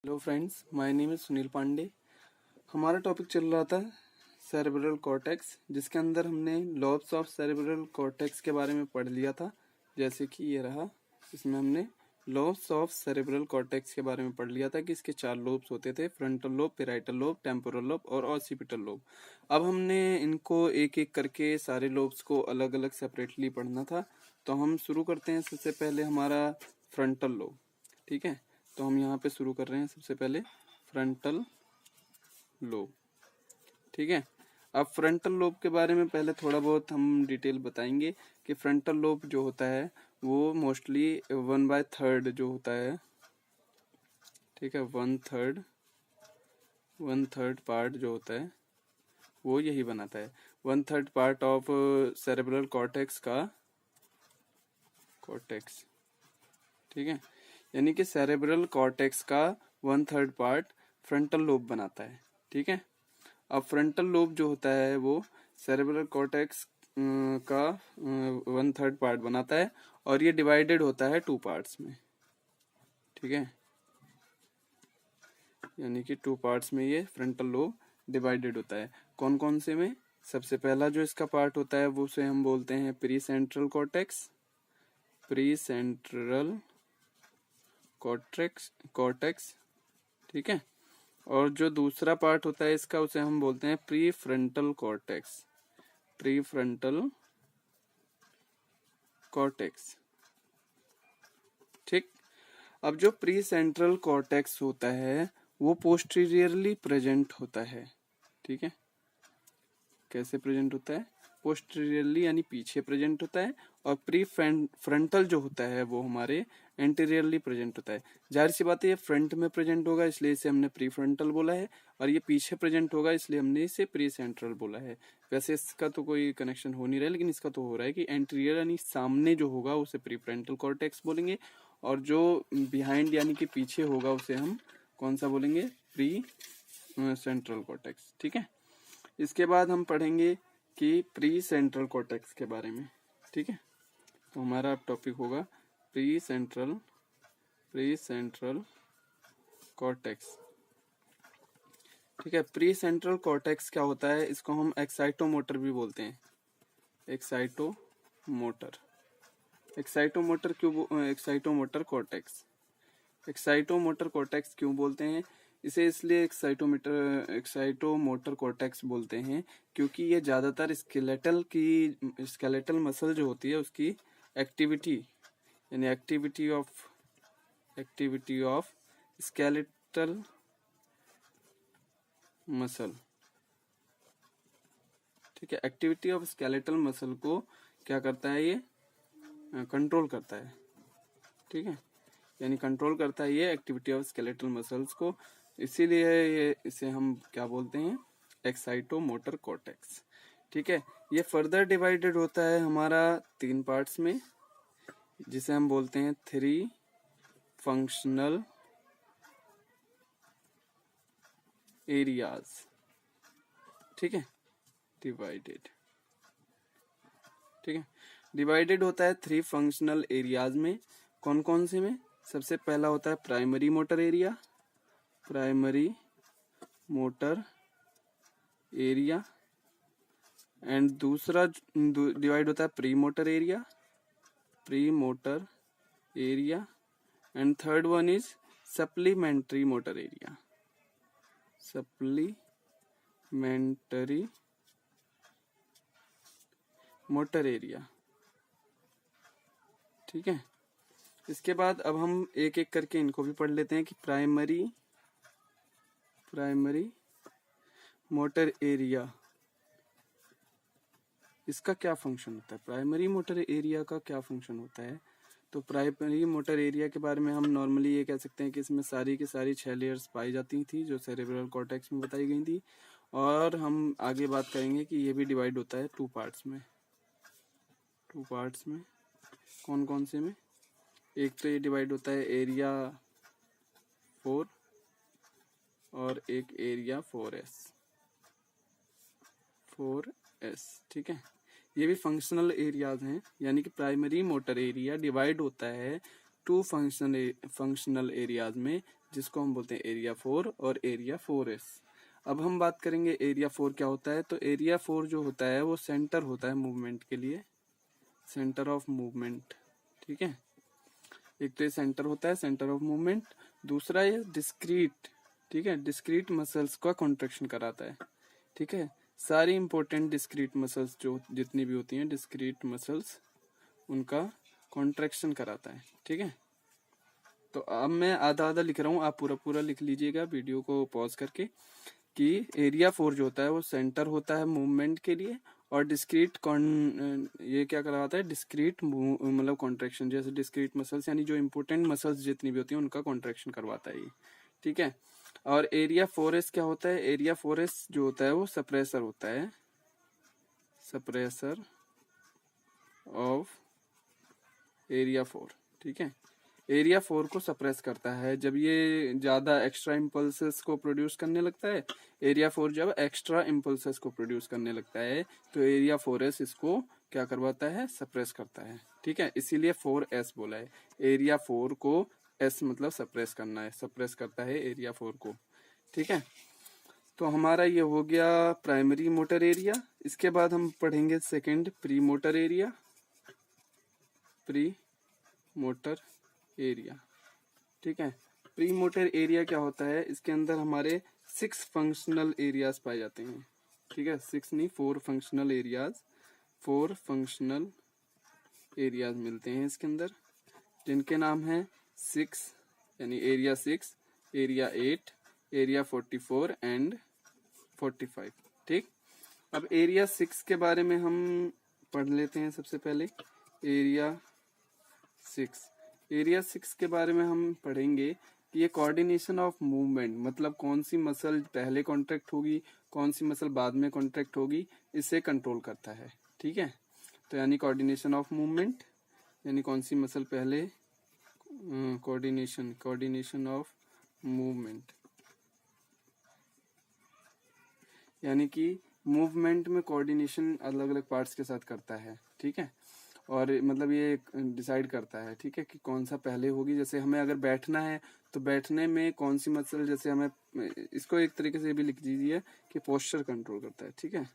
Hello friends, my name is Sunil Pandey. हमारा topic चल रहा था सेरेब्रल कॉर्टेक्स, जिसके अंदर हमने लॉब्स ऑफ सेरेब्रल कॉर्टेक्स के बारे में पढ़ लिया था। जैसे कि ये रहा, इसमें हमने लॉब्स ऑफ सेरेब्रल कॉर्टेक्स के बारे में पढ़ लिया था कि इसके 4 लोब्स होते थे: frontal lobe, parietal lobe, temporal lobe और ऑसिपिटल लोब। अब हमने इनको एक एक करके सारे लोब्स को अलग अलग सेपरेटली पढ़ना था। तो हम शुरू करते हैं। सबसे पहले हमारा फ्रंटल लोब, ठीक है। तो हम यहाँ पे शुरू कर रहे हैं सबसे पहले फ्रंटल लोब, ठीक है। अब फ्रंटल लोब के बारे में पहले थोड़ा बहुत हम डिटेल बताएंगे कि फ्रंटल लोब जो होता है वो मोस्टली 1/3 जो होता है, ठीक है, 1/3 पार्ट जो होता है वो यही बनाता है। 1/3 पार्ट ऑफ सेरेब्रल कॉर्टेक्स का कॉर्टेक्स, ठीक है। यानी कि सेरेब्रल कॉर्टेक्स का 1/3 पार्ट फ्रंटल लोब बनाता है, ठीक है। अब फ्रंटल लोब जो होता है वो सेरेब्रल कॉर्टेक्स का 1/3 पार्ट बनाता है और ये डिवाइडेड होता है 2 पार्ट्स में, ठीक है। यानी कि 2 पार्ट्स में ये फ्रंटल लोब डिवाइडेड होता है। कौन कौन से में? सबसे पहला जो इसका पार्ट होता है वो उसे हम बोलते हैं pre central cortex, pre central cortex, ठीक है। और जो दूसरा पार्ट होता है इसका उसे हम बोलते हैं pre frontal cortex, pre frontal cortex, ठीक। अब जो प्री सेंट्रल कॉर्टेक्स होता है वो पोस्टीरियरली प्रेजेंट होता है, ठीक है। कैसे प्रेजेंट होता है? पोस्टीरियरली यानी पीछे प्रेजेंट होता है। और प्री फ्रंटल जो होता है वो हमारे एंटीरियरली प्रेजेंट होता है। जाहिर सी बात है ये फ्रंट में प्रेजेंट होगा इसलिए इसे हमने प्री फ्रंटल बोला है, और ये पीछे प्रेजेंट होगा इसलिए हमने इसे प्री सेंट्रल बोला है। वैसे इसका तो कोई कनेक्शन हो नहीं रहा है, लेकिन इसका तो हो रहा है कि एंटीरियर यानी सामने जो होगा उसे प्री फ्रंटल कॉर्टेक्स बोलेंगे, और जो बिहाइंड यानी कि पीछे होगा उसे हम कौन सा बोलेंगे? प्री सेंट्रल कॉर्टेक्स, ठीक है। इसके बाद हम पढ़ेंगे कि प्री सेंट्रल कॉर्टेक्स के बारे में, ठीक है। तो हमारा अब टॉपिक होगा प्री सेंट्रल कॉर्टेक्स, ठीक है। प्री सेंट्रल कॉर्टेक्स क्या होता है? इसको हम एक्साइटोमोटर भी बोलते हैं। एक्साइटोमोटर कॉर्टेक्स क्यों बोलते हैं? इसे इसलिए एक्साइटोमोटर कॉर्टेक्स बोलते हैं क्योंकि ये ज्यादातर स्केलेटल मसल जो होती है उसकी एक्टिविटी यानी एक्टिविटी ऑफ स्केलेटल मसल, ठीक है। एक्टिविटी ऑफ स्केलेटल मसल को क्या करता है? ये कंट्रोल करता है, ठीक है। यानी कंट्रोल करता है ये एक्टिविटी ऑफ स्केलेटल मसल्स को, इसीलिए ये इसे हम क्या बोलते हैं? एक्साइटोमोटर कॉर्टेक्स, ठीक है। ये फर्दर डिवाइडेड होता है हमारा 3 पार्ट्स में, जिसे हम बोलते हैं 3 फंक्शनल एरियाज, ठीक है। डिवाइडेड होता है 3 फंक्शनल एरियाज में। कौन कौन से में? सबसे पहला होता है प्राइमरी मोटर एरिया, एंड दूसरा डिवाइड होता है pre motor area, and third one is supplementary motor area, ठीक है। इसके बाद अब हम एक एक करके इनको भी पढ़ लेते हैं कि प्राइमरी मोटर एरिया, इसका क्या फंक्शन होता है? प्राइमरी मोटर एरिया का क्या फंक्शन होता है? तो प्राइमरी मोटर एरिया के बारे में हम नॉर्मली ये कह सकते हैं कि इसमें सारी की सारी 6 लेयर्स पाई जाती थी जो सेरेब्रल कॉर्टेक्स में बताई गई थी। और हम आगे बात करेंगे कि ये भी डिवाइड होता है 2 पार्ट्स में। कौन कौन से में? एक तो ये डिवाइड होता है एरिया 4 और एक एरिया 4S, ठीक है। ये भी फंक्शनल एरियाज हैं, यानी कि प्राइमरी मोटर एरिया डिवाइड होता है 2 फंक्शनल एरियाज में, जिसको हम बोलते हैं एरिया 4 और एरिया 4S। अब हम बात करेंगे एरिया 4 क्या होता है। तो एरिया 4 जो होता है वो सेंटर होता है मूवमेंट के लिए, सेंटर ऑफ मूवमेंट, ठीक है। एक तो ये सेंटर होता है, सेंटर ऑफ मूवमेंट। दूसरा ये डिस्क्रीट, ठीक है, डिस्क्रीट मसल्स का कॉन्ट्रेक्शन कराता है, ठीक है। सारी इंपॉर्टेंट डिस्क्रीट मसल्स जो जितनी भी होती हैं डिस्क्रीट मसल्स, उनका कॉन्ट्रेक्शन कराता है, ठीक है। तो अब मैं आधा आधा लिख रहा हूँ, आप पूरा पूरा लिख लीजिएगा वीडियो को पॉज करके, कि एरिया 4 जो होता है वो सेंटर होता है मूवमेंट के लिए, और डिस्क्रीट ये क्या कराता है, डिस्क्रीट मतलब कॉन्ट्रेक्शन, जैसे डिस्क्रीट मसल्स यानी जो इंपॉर्टेंट मसल्स जितनी भी होती हैं उनका कॉन्ट्रेक्शन करवाता है ये, ठीक है। और एरिया 4S क्या होता है, एरिया 4S जो होता है वो सप्रेसर होता है, सप्रेसर ऑफ एरिया 4, ठीक है। एरिया 4 को सप्रेस करता है जब ये ज्यादा एक्स्ट्रा इम्पल्सेस को प्रोड्यूस करने लगता है। एरिया 4 जब एक्स्ट्रा इम्पल्सेस को प्रोड्यूस करने लगता है तो एरिया 4S इसको क्या करवाता है, सप्रेस करता है, ठीक है। इसीलिए 4S बोला है, एरिया 4 को S मतलब सप्रेस करना है, सप्रेस करता है एरिया 4 को, ठीक है। तो हमारा ये हो गया प्राइमरी मोटर एरिया। इसके बाद हम पढ़ेंगे second pre motor area, pre motor area, ठीक है। प्री मोटर एरिया क्या होता है, इसके अंदर हमारे 6 फंक्शनल एरियाज पाए जाते हैं, ठीक है। 6 नहीं 4 फंक्शनल एरियाज, 4 फंक्शनल एरियाज मिलते हैं इसके अंदर, जिनके नाम है 6 यानी एरिया 6, एरिया 8, एरिया 44 एंड 45, ठीक। अब एरिया 6 के बारे में हम पढ़ लेते हैं सबसे पहले। एरिया 6, एरिया 6 के बारे में हम पढ़ेंगे कि ये कोऑर्डिनेशन ऑफ मूवमेंट, मतलब कौन सी मसल पहले कॉन्ट्रैक्ट होगी, कौन सी मसल बाद में कॉन्ट्रैक्ट होगी, इसे कंट्रोल करता है, ठीक है। तो यानी कोऑर्डिनेशन ऑफ मूवमेंट यानी कौन सी मसल पहले, कोऑर्डिनेशन ऑफ मूवमेंट यानी कि मूवमेंट में कोऑर्डिनेशन अलग अलग पार्ट्स के साथ करता है, ठीक है। और मतलब ये डिसाइड करता है, ठीक है, कि कौन सा पहले होगी। जैसे हमें अगर बैठना है तो बैठने में कौन सी मसल, जैसे हमें इसको एक तरीके से भी लिख दीजिए कि पोस्चर कंट्रोल करता है, ठीक है।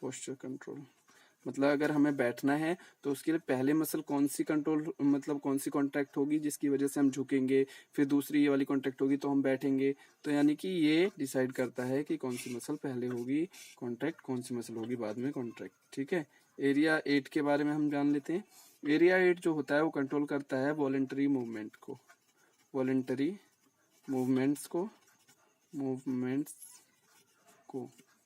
पोस्चर कंट्रोल मतलब अगर हमें बैठना है तो उसके लिए पहले मसल कौन सी कंट्रोल, मतलब कौन सी कॉन्ट्रैक्ट होगी जिसकी वजह से हम झुकेंगे, फिर दूसरी ये वाली कॉन्ट्रैक्ट होगी तो हम बैठेंगे। तो यानी कि ये डिसाइड करता है कि कौन सी मसल पहले होगी कॉन्ट्रैक्ट, कौन सी मसल होगी बाद में कॉन्ट्रैक्ट, ठीक है। एरिया 8 के बारे में हम जान लेते हैं। एरिया 8 जो होता है वो कंट्रोल करता है वॉलेंटरी मूवमेंट को, वॉलेंटरी मूवमेंट्स को,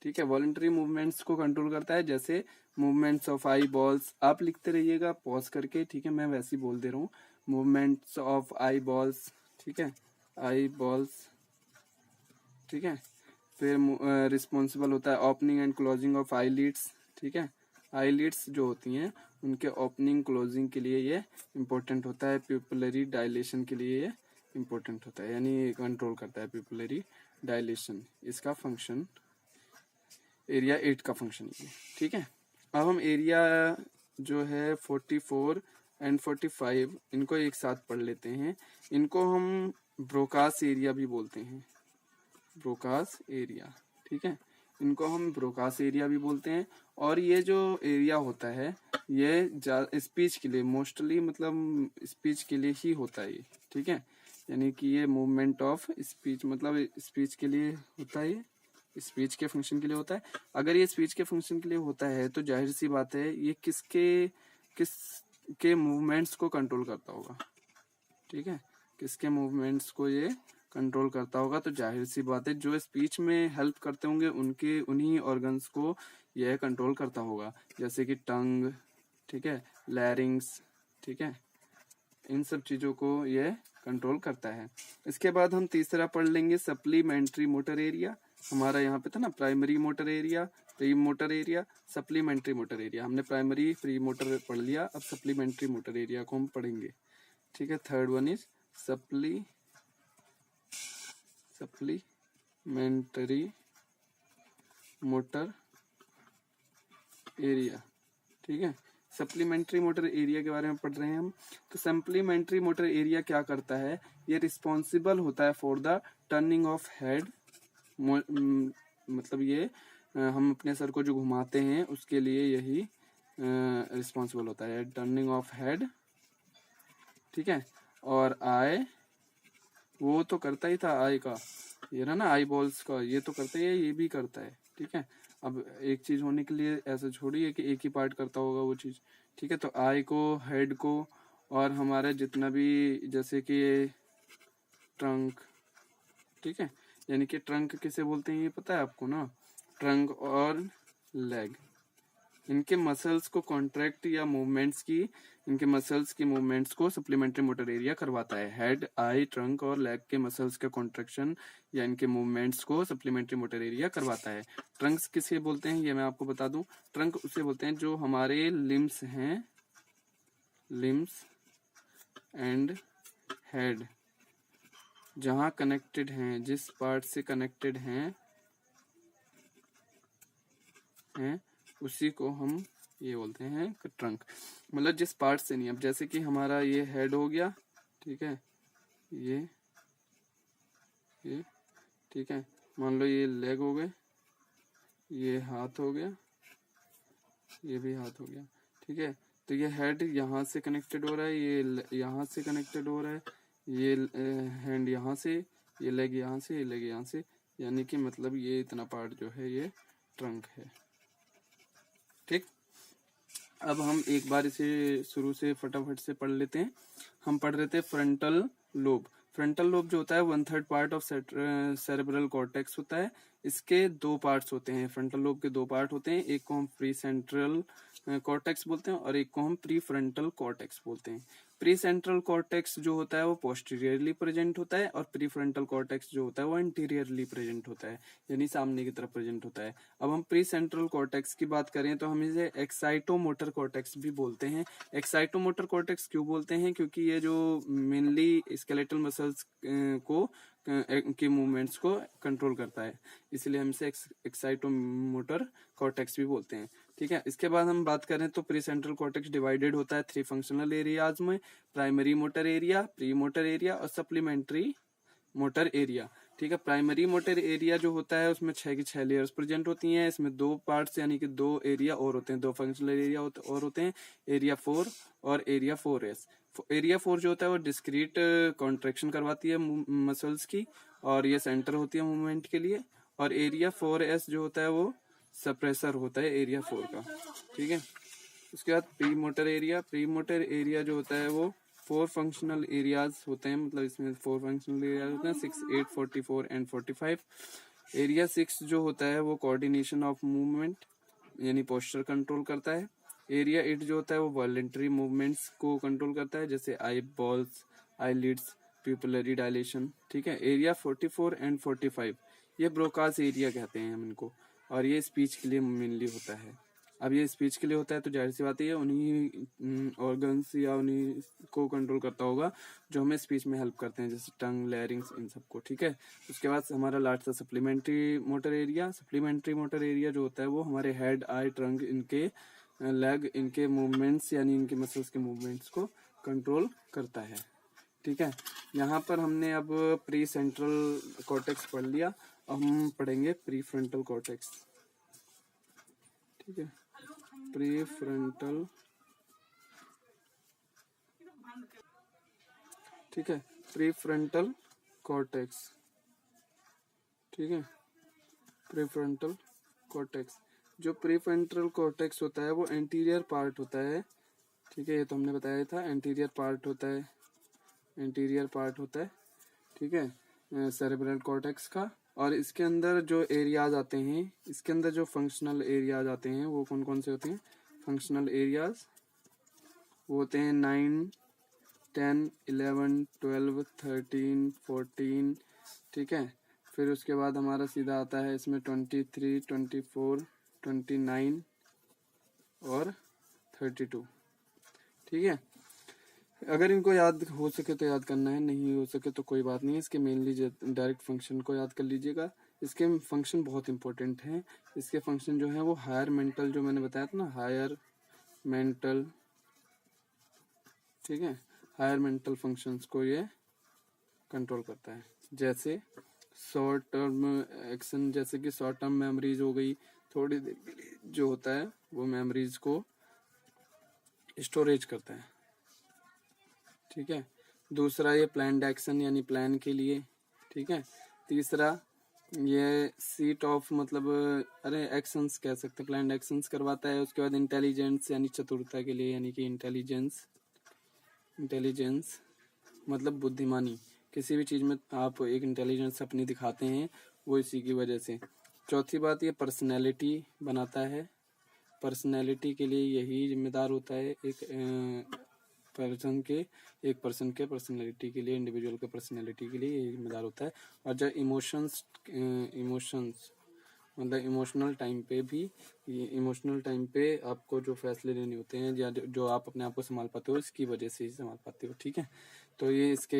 ठीक है। वॉलेंटरी मूवमेंट्स को कंट्रोल करता है, जैसे मूवमेंट्स ऑफ आई बॉल्स, आप लिखते रहिएगा पॉज करके, ठीक है, मैं वैसे ही बोल दे रहा हूँ। मूवमेंट्स ऑफ आई बॉल्स, ठीक है, आई बॉल्स, ठीक है। फिर रिस्पॉन्सिबल होता है opening and closing of eyelids, ठीक है। आई लिड्स जो होती हैं उनके ओपनिंग क्लोजिंग के लिए ये इम्पोर्टेंट होता है, प्यूपिलरी डायलेशन के लिए ये इम्पोर्टेंट होता है, यानी कंट्रोल करता है प्यूपिलरी डायलेशन, इसका फंक्शन एरिया 8 का फंक्शन है, ठीक है। अब हम एरिया जो है 44 एंड 45 इनको एक साथ पढ़ लेते हैं। इनको हम ब्रोकास एरिया भी बोलते हैं, ब्रोकास एरिया, ठीक है। इनको हम ब्रोकास एरिया भी बोलते हैं। और ये जो एरिया होता है ये स्पीच के लिए मोस्टली, मतलब स्पीच के लिए ही होता है ये, ठीक है। यानी कि ये मूवमेंट ऑफ स्पीच, मतलब स्पीच के लिए होता है, स्पीच के फंक्शन के लिए होता है। अगर ये स्पीच के फंक्शन के लिए होता है तो जाहिर सी बात है ये किसके मूवमेंट्स को कंट्रोल करता होगा, ठीक है। किसके मूवमेंट्स को ये कंट्रोल करता होगा, तो जाहिर सी बात है जो स्पीच में हेल्प करते होंगे उनके उन्हीं ऑर्गन्स को यह कंट्रोल करता होगा, जैसे कि टंग, ठीक है, लैरिंग्स, ठीक है, इन सब चीजों को यह कंट्रोल करता है। इसके बाद हम तीसरा पढ़ लेंगे सप्लीमेंट्री मोटर एरिया। हमारा यहाँ पे था ना primary motor area, pre motor area, supplementary motor area. हमने प्राइमरी प्री मोटर पढ़ लिया, अब सप्लीमेंट्री मोटर एरिया को हम पढ़ेंगे, ठीक है। Third one is supplementary motor area, ठीक है। सप्लीमेंट्री मोटर एरिया के बारे में पढ़ रहे हैं हम। तो सप्लीमेंट्री मोटर एरिया क्या करता है ये रिस्पॉन्सिबल होता है for the turning of head, मतलब ये हम अपने सर को जो घुमाते हैं उसके लिए यही रिस्पॉन्सिबल होता है, टर्निंग ऑफ हेड, ठीक है। और आई वो तो करता ही था, आई का ये ना आई बॉल्स का ये तो करता ही है, ये भी करता है, ठीक है। अब एक चीज होने के लिए ऐसा छोड़िए कि एक ही पार्ट करता होगा वो चीज, ठीक है। तो आई को, हेड को, और हमारा जितना भी जैसे कि ट्रंक, ठीक है, यानी कि ट्रंक किसे बोलते हैं ये पता है आपको ना, ट्रंक और लेग, इनके मसल्स को कॉन्ट्रैक्ट या मूवमेंट्स की, इनके मसल्स की मूवमेंट्स को सप्लीमेंट्री मोटर एरिया करवाता है। हेड, आई, ट्रंक और लेग के मसल्स का कॉन्ट्रैक्शन या इनके मूवमेंट्स को सप्लीमेंट्री मोटर एरिया करवाता है। ट्रंक्स किसे बोलते हैं ये मैं आपको बता दूं, ट्रंक उसे बोलते हैं जो हमारे लिम्स हैं, लिम्स एंड हेड जहां कनेक्टेड हैं, जिस पार्ट से कनेक्टेड हैं उसी को हम ये बोलते हैं ट्रंक, मतलब जिस पार्ट से नहीं। अब जैसे कि हमारा ये हेड हो गया, ठीक है, ये ठीक है, मान लो ये लेग हो गए, ये हाथ हो गया, ये भी हाथ हो गया, ठीक है। तो ये हेड यहाँ से कनेक्टेड हो रहा है, ये यहाँ से कनेक्टेड हो रहा है, ये हैंड यहाँ से, ये लेग यहाँ से, ये लेग यहाँ से, यानी कि मतलब ये इतना पार्ट जो है ये ट्रंक है, ठीक। अब हम एक बार इसे शुरू से फटाफट से पढ़ लेते हैं। हम पढ़ रहे थे फ्रंटल लोब। फ्रंटल लोब जो होता है 1/3 पार्ट ऑफ सेरेब्रल कॉर्टेक्स होता है। इसके दो पार्ट्स होते हैं, फ्रंटल लोब के दो पार्ट होते हैं, एक को हम प्री सेंट्रल कॉर्टेक्स बोलते हैं और एक को हम प्री फ्रंटल कॉर्टेक्स बोलते हैं। प्री सेंट्रल कॉर्टेक्स जो होता है वो पोस्टीरियरली प्रेजेंट होता है और प्री फ्रंटल कॉर्टेक्स जो होता है वो एंटीरियरली प्रेजेंट होता है, यानी सामने की तरफ प्रेजेंट होता है। अब हम प्री सेंट्रल कॉर्टेक्स की बात करें तो हम इसे एक्साइटोमोटर कॉर्टेक्स भी बोलते हैं। एक्साइटोमोटर कॉर्टेक्स क्यों बोलते हैं, क्योंकि ये जो मेनली स्केलेटल मसल्स को के मूवमेंट्स को कंट्रोल करता है, इसलिए हम इसे एक्साइटोमोटर कॉर्टेक्स भी बोलते हैं, ठीक है। इसके बाद हम बात करें तो प्री सेंट्रल कॉर्टेक्स डिवाइडेड होता है 3 फंक्शनल एरियाज में, primary motor area, pre motor area और सप्लीमेंट्री मोटर एरिया, ठीक है। प्राइमरी मोटर एरिया जो होता है उसमें 6 की 6 लेयर्स प्रेजेंट होती हैं, इसमें 2 पार्ट्स यानी कि 2 एरिया और होते हैं, 2 फंक्शनल एरिया और होते हैं, एरिया 4 और एरिया 4S। एरिया 4 जो होता है वो डिस्क्रीट कॉन्ट्रेक्शन करवाती है मसल्स की और ये सेंटर होती है मूवमेंट के लिए, और एरिया 4S जो होता है वो सप्रेसर होता है एरिया 4 का, ठीक है। उसके बाद pre motor area, pre motor area जो होता है वो 4 फंक्शनल एरियाज होते हैं, मतलब इसमें 4 फंक्शनल एरियाज होते हैं, 6, 8, 44 एंड 45। एरिया 6 जो होता है वो कोऑर्डिनेशन ऑफ मूवमेंट यानी पोस्चर कंट्रोल करता है। एरिया 8 जो होता है वो वॉलेंटरी मूवमेंट्स को कंट्रोल करता है, जैसे आई बॉल्स, आई लिड्स, प्यूपिलरी डायलेशन, ठीक है। एरिया 44 एंड 45 ये ब्रोकास एरिया कहते हैं हम इनको, और ये स्पीच के लिए मेनली होता है। अब ये स्पीच के लिए होता है तो जाहिर सी बात है उन्हीं ऑर्गन्स या उन्हीं को कंट्रोल करता होगा जो हमें स्पीच में हेल्प करते हैं, जैसे टंग, लैरिंग्स, इन सबको, ठीक है। उसके बाद हमारा लास्ट था supplementary motor area. Supplementary motor area जो होता है वो हमारे हेड, आई, ट्रंक, इनके लेग, इनके मूवमेंट्स यानी इनके मसल्स के मूवमेंट्स को कंट्रोल करता है, ठीक है। यहाँ पर हमने अब प्री सेंट्रल कॉर्टेक्स पढ़ लिया, अब हम पढ़ेंगे प्री फ्रंटल कॉर्टेक्स, ठीक है। प्री फ्रंटल, ठीक है, प्री फ्रंटल कॉर्टेक्स, ठीक है। प्री फ्रंटल कॉर्टेक्स, जो प्री फ्रंटल कॉर्टेक्स होता है वो एंटीरियर पार्ट होता है, ठीक है, ये तो हमने बताया था, एंटीरियर पार्ट होता है, एंटीरियर पार्ट होता है, ठीक है, सेरेब्रल कॉर्टेक्स का। और इसके अंदर जो एरियाज आते हैं, इसके अंदर जो फंक्शनल एरियाज आते हैं वो कौन कौन से होते हैं, फंक्शनल एरियाज वो होते हैं 9, 10, 11, 12, 13, 14, ठीक है। फिर उसके बाद हमारा सीधा आता है इसमें 23, 24, 29 और 32, ठीक है। अगर इनको याद हो सके तो याद करना है, नहीं हो सके तो कोई बात नहीं है। इसके मेनली डायरेक्ट फंक्शन को याद कर लीजिएगा। इसके फंक्शन बहुत इंपॉर्टेंट हैं। इसके फंक्शन जो है वो हायर मेंटल, जो मैंने बताया था ना, हायर मेंटल, ठीक है, हायर मेंटल फंक्शंस को ये कंट्रोल करता है। जैसे शॉर्ट टर्म एक्शन, जैसे कि शॉर्ट टर्म मेमोरीज हो गई, थोड़ी देर के लिए जो होता है वो मेमोरीज को स्टोरेज करता है। ठीक है। दूसरा ये प्लान्ड एक्शन यानी प्लान के लिए। ठीक है। तीसरा ये सीट ऑफ मतलब अरे एक्शंस कह सकते हैं, प्लान्ड एक्शंस करवाता है। उसके बाद इंटेलिजेंस यानी चतुरता के लिए, यानी कि इंटेलिजेंस मतलब बुद्धिमानी। किसी भी चीज में आप एक इंटेलिजेंस अपनी दिखाते हैं वो इसी की वजह से। चौथी बात ये पर्सनैलिटी बनाता है। पर्सनैलिटी के लिए यही जिम्मेदार होता है, एक पर्सन के पर्सनैलिटी के लिए, इंडिविजुअल के पर्सनैलिटी के लिए यही जिम्मेदार होता है। और जब इमोशंस मतलब इमोशनल टाइम पे आपको जो फैसले लेने होते हैं या जो आप अपने आप को संभाल पाते हो, इसकी वजह से ही संभाल पाते हो। ठीक है। तो ये इसके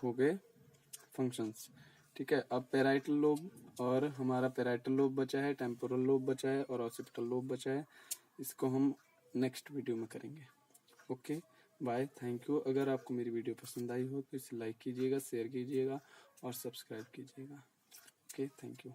हो गए फंक्शंस। ठीक है। अब पैराइटल लोब, और हमारा पैराइटल लोब बचा है, टेम्पोरल लोब बचा है और ऑसिपिटल लोब बचा है। इसको हम नेक्स्ट वीडियो में करेंगे। Okay bye, thank you. अगर आपको मेरी वीडियो पसंद आई हो तो इसे लाइक कीजिएगा, शेयर कीजिएगा और सब्सक्राइब कीजिएगा। Okay, thank you.